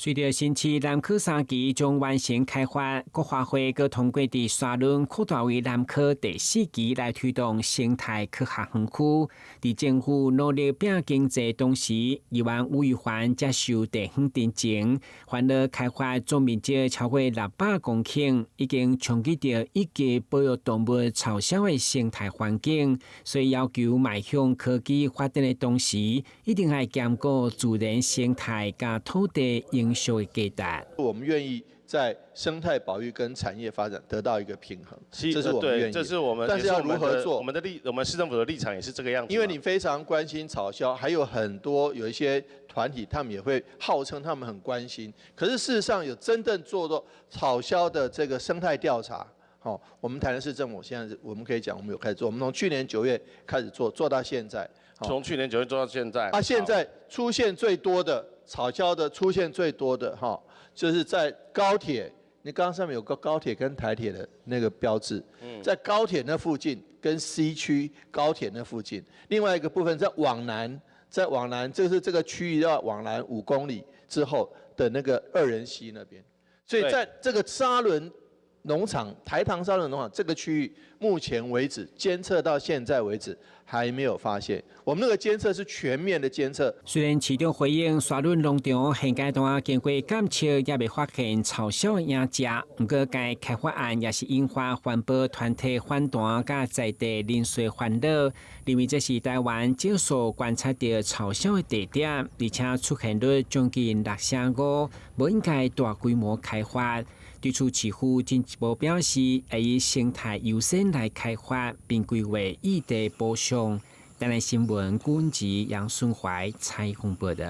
随着新市南科3期将完成开发，国发会佮通过伫沙仑扩大为南科第4期来推动生态科学园区。伫政府努力拼经济同时，议员吴玉环接受地方陈情，欢乐开发总面积超过600公顷，已经冲击到一级保育动物嘲笑的生态环境，所以要求迈向科技发展的同时，一定要兼顾自然生态甲土地营收的价值。我们愿意在生态保育跟产业发展得到一个平衡，这是我们愿意。这是我们，但是要如何做？我们市政府的立场也是这个样子。因为你非常关心草鸮，还有很多有一些团体，他们也会号称他们很关心，可是事实上有真正做到草鸮的这个生态调查。好，我们台南市政府现在我们可以讲，我们有开始做，我们从去年9月开始做，做到现在。从去年9月做到现在。现在出现最多的草鸮的出现最多的就是在高铁，你刚刚上面有个高铁跟台铁的那个标志，在高铁那附近跟 C 区高铁那附近，另外一个部分在往南，就是这个区域要往南5公里之后的那个2人溪那边，所以在这个沙仑农场台糖沙仑农场这个区域，目前为止监测到现在为止还没有发现。我们那个监测是全面的监测。虽然市长回应沙仑农场现阶段经过检测也未发现嘲笑的影子，不过该开发案也是引发环保团体反弹甲在地人士烦恼，认为这是台湾少数观察到嘲笑的地点，而且出现率将近6.5%，不应该大规模开发。对此，市府进一步表示，会以生态优先来开发，并规划异地补偿。台南新闻，管子杨顺怀采访报道。